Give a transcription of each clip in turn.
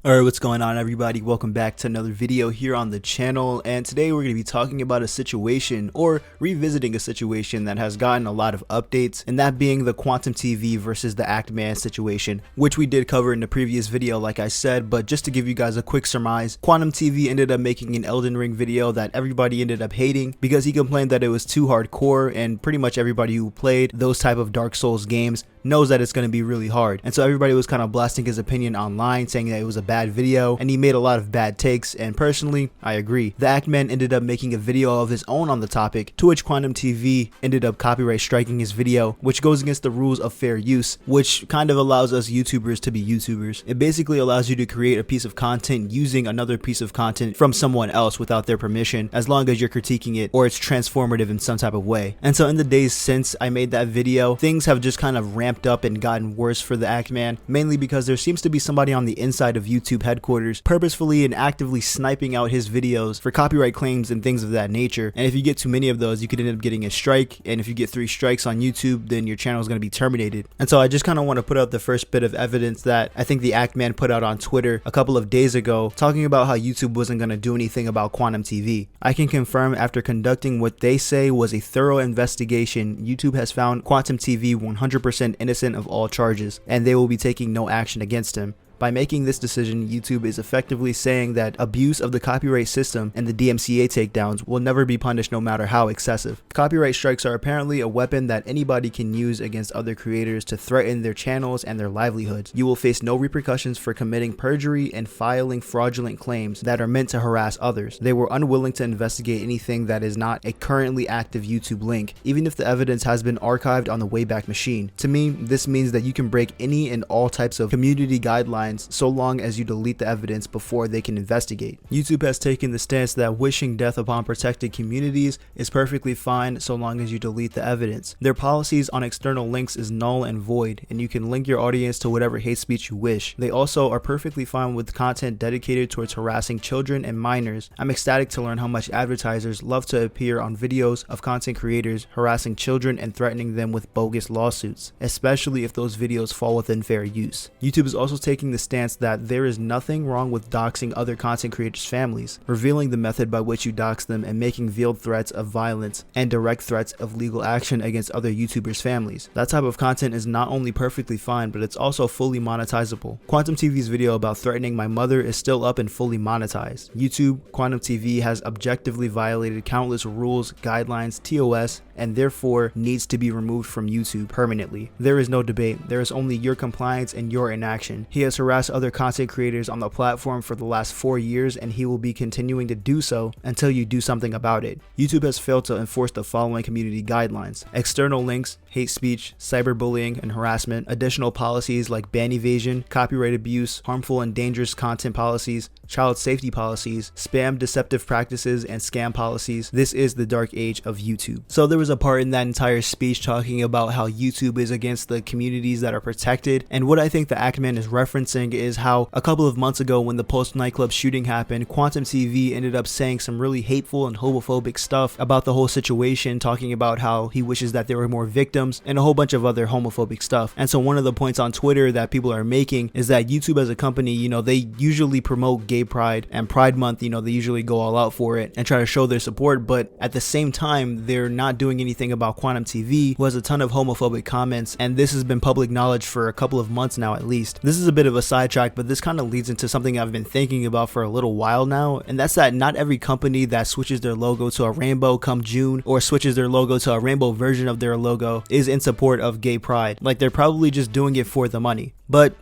Alright, what's going on everybody? Welcome back to another video here on the channel, and today we're going to be talking about a situation or revisiting a situation that has gotten a lot of updates, and that being the Quantum TV versus the Actman situation, which we did cover in the previous video like I said. But just to give you guys a quick surmise, Quantum TV ended up making an Elden Ring video that everybody ended up hating because he complained that it was too hardcore, and pretty much everybody who played those type of Dark Souls games knows that it's going to be really hard. And so everybody was kind of blasting his opinion online, saying that it was a bad video and he made a lot of bad takes, and personally I agree. The Actman ended up making a video of his own on the topic, to which Quantum TV ended up copyright striking his video, which goes against the rules of fair use, which kind of allows us YouTubers to be YouTubers. It basically allows you to create a piece of content using another piece of content from someone else without their permission, as long as you're critiquing it or it's transformative in some type of way. And so in the days since I made that video, things have just kind of ramped up and gotten worse for the Actman, mainly because there seems to be somebody on the inside of YouTube headquarters purposefully and actively sniping out his videos for copyright claims and things of that nature. And if you get too many of those, you could end up getting a strike, and if you get 3 strikes on YouTube, then your channel is going to be terminated. And so I just kind of want to put out the first bit of evidence that I think the Actman put out on Twitter a couple of days ago, talking about how YouTube wasn't going to do anything about Quantum TV. I can confirm, after conducting what they say was a thorough investigation, YouTube has found Quantum TV 100% innocent of all charges, and they will be taking no action against him. By making this decision, YouTube is effectively saying that abuse of the copyright system and the DMCA takedowns will never be punished, no matter how excessive. Copyright strikes are apparently a weapon that anybody can use against other creators to threaten their channels and their livelihoods. You will face no repercussions for committing perjury and filing fraudulent claims that are meant to harass others. They were unwilling to investigate anything that is not a currently active YouTube link, even if the evidence has been archived on the Wayback Machine. To me, this means that you can break any and all types of community guidelines so long as you delete the evidence before they can investigate. YouTube has taken the stance that wishing death upon protected communities is perfectly fine so long as you delete the evidence. Their policies on external links is null and void, and you can link your audience to whatever hate speech you wish. They also are perfectly fine with content dedicated towards harassing children and minors. I'm ecstatic to learn how much advertisers love to appear on videos of content creators harassing children and threatening them with bogus lawsuits, especially if those videos fall within fair use. YouTube is also taking the stance that there is nothing wrong with doxing other content creators' families, revealing the method by which you dox them, and making veiled threats of violence and direct threats of legal action against other YouTubers' families. That type of content is not only perfectly fine, but it's also fully monetizable. Quantum TV's video about threatening my mother is still up and fully monetized. YouTube, Quantum TV has objectively violated countless rules, guidelines, TOS, and therefore needs to be removed from YouTube permanently. There is no debate. There is only your compliance and your inaction. He has harassed other content creators on the platform for the last 4 years, and he will be continuing to do so until you do something about it. YouTube has failed to enforce the following community guidelines: external links, hate speech, cyberbullying and harassment, additional policies like ban evasion, copyright abuse, harmful and dangerous content policies, child safety policies, spam deceptive practices, and scam policies. This is the dark age of YouTube. So there was a part in that entire speech talking about how YouTube is against the communities that are protected, and what I think the Actman is referencing is how a couple of months ago, when the Post nightclub shooting happened, Quantum TV ended up saying some really hateful and homophobic stuff about the whole situation, talking about how he wishes that there were more victims and a whole bunch of other homophobic stuff. And so one of the points on Twitter that people are making is that YouTube as a company, they usually promote gay pride and Pride Month, they usually go all out for it and try to show their support, but at the same time they're not doing anything about Quantum TV, who has a ton of homophobic comments, and this has been public knowledge for a couple of months now at least. This is a bit of a sidetrack, but this kind of leads into something I've been thinking about for a little while now, and that's that not every company that switches their logo to a rainbow come June, or switches their logo to a rainbow version of their logo, is in support of gay pride. Like, they're probably just doing it for the money. But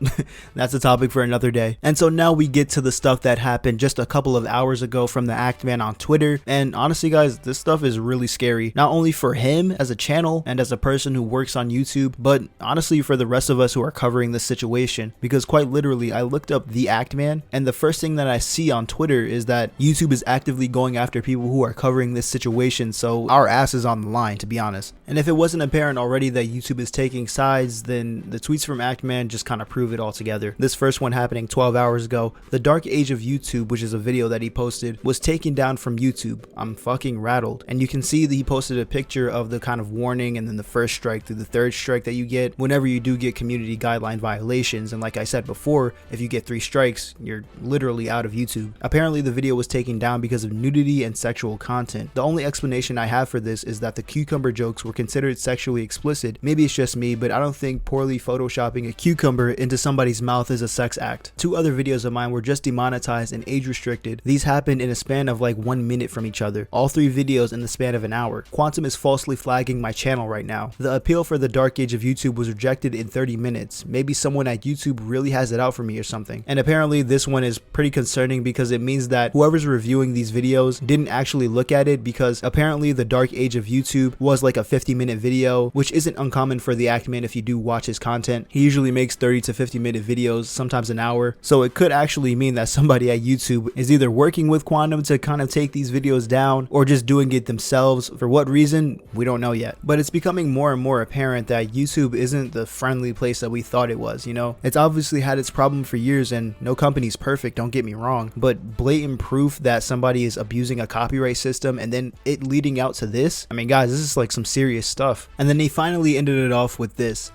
that's a topic for another day. And so now we get to the stuff that happened just a couple of hours ago from the Actman on Twitter. And honestly guys, this stuff is really scary. Not only for him as a channel and as a person who works on YouTube, but honestly for the rest of us who are covering this situation. Because quite literally, I looked up the Actman, and the first thing that I see on Twitter is that YouTube is actively going after people who are covering this situation. So our ass is on the line, to be honest. And if it wasn't apparent already that YouTube is taking sides, then the tweets from Actman just kind of prove it all together. This first one happening 12 hours ago. The dark age of of YouTube, which is a video that he posted, was taken down from YouTube. I'm fucking rattled. And you can see that he posted a picture of the kind of warning and then the first strike through the third strike that you get whenever you do get community guideline violations. And like I said before, if you get 3 strikes, you're literally out of YouTube. Apparently the video was taken down because of nudity and sexual content. The only explanation I have for this is that the cucumber jokes were considered sexually explicit. Maybe it's just me, but I don't think poorly photoshopping a cucumber into somebody's mouth is a sex act. 2 other videos of mine were just demonetized and age restricted. These happened in a span of like 1 minute from each other. All 3 videos in the span of an hour. Quantum is falsely flagging my channel right now. The appeal for the dark age of YouTube was rejected in 30 minutes. Maybe someone at YouTube really has it out for me or something. And apparently this one is pretty concerning because it means that whoever's reviewing these videos didn't actually look at it, because apparently the dark age of YouTube was like a 50-minute video, which isn't uncommon for the Actman if you do watch his content. He usually makes 30 to 50-minute videos, sometimes an hour. So it could actually mean that somebody at YouTube is either working with Quantum to kind of take these videos down or just doing it themselves. For what reason, we don't know yet. But it's becoming more and more apparent that YouTube isn't the friendly place that we thought it was, you know? It's obviously had its problem for years, and no company's perfect, don't get me wrong, but blatant proof that somebody is abusing a copyright system and then it leading out to this, I mean guys, this is like some serious stuff. And then he finally ended it off with this: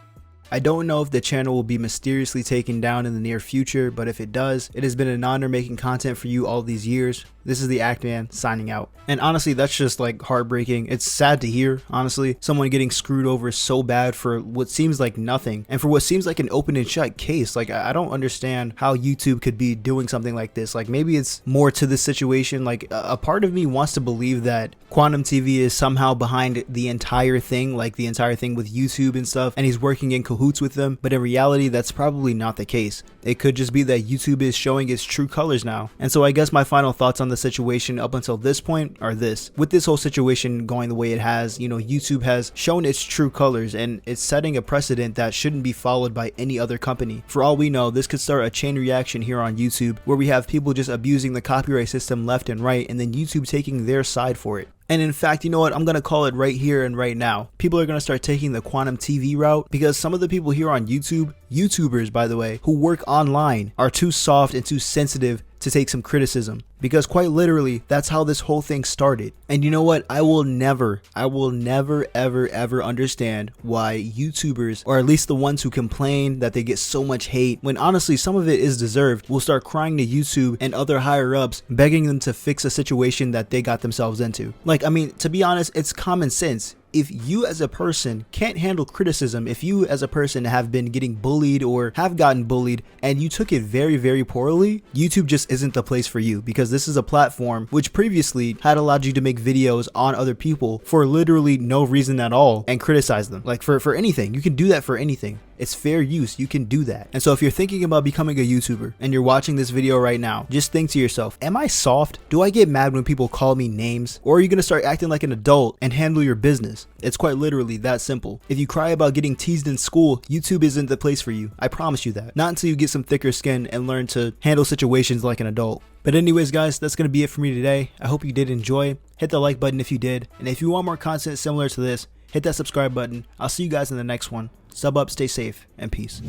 I don't know if the channel will be mysteriously taken down in the near future, but if it does, it has been an honor making content for you all these years. This is the Actman signing out. And honestly, that's just like heartbreaking. It's sad to hear, honestly, someone getting screwed over so bad for what seems like nothing, and for what seems like an open and shut case. Like, I don't understand how YouTube could be doing something like this. Like, maybe it's more to this situation. Like, a part of me wants to believe that Quantum TV is somehow behind the entire thing, like the entire thing with YouTube and stuff, and he's working in cahoots with them. But in reality, that's probably not the case. It could just be that YouTube is showing its true colors now. And so I guess my final thoughts on the situation up until this point are this: with this whole situation going the way it has, you know, YouTube has shown its true colors, and it's setting a precedent that shouldn't be followed by any other company. For all we know, this could start a chain reaction here on YouTube, where we have people just abusing the copyright system left and right, and then YouTube taking their side for it. And in fact, you know what, I'm going to call it right here and right now. People are going to start taking the Quantum TV route, because some of the people here on YouTube, YouTubers by the way, who work online, are too soft and too sensitive to take some criticism, because quite literally that's how this whole thing started. And you know what, I will never ever understand why YouTubers, or at least the ones who complain that they get so much hate, when honestly some of it is deserved, will start crying to YouTube and other higher ups, begging them to fix a situation that they got themselves into. Like, I mean, to be honest, it's common sense. If you as a person can't handle criticism, if you as a person have been getting bullied or have gotten bullied and you took it very poorly, YouTube just isn't the place for you, because this is a platform which previously had allowed you to make videos on other people for literally no reason at all and criticize them. Like, for anything. You can do that for anything. It's fair use. You can do that. And so if you're thinking about becoming a YouTuber and you're watching this video right now, just think to yourself, am I soft? Do I get mad when people call me names? Or are you going to start acting like an adult and handle your business? It's quite literally that simple. If you cry about getting teased in school, YouTube isn't the place for you. I promise you that. Not until you get some thicker skin and learn to handle situations like an adult. But anyways guys, that's going to be it for me today. I hope you did enjoy. Hit the like button if you did. And if you want more content similar to this, hit that subscribe button. I'll see you guys in the next one. Sub up, stay safe, and peace.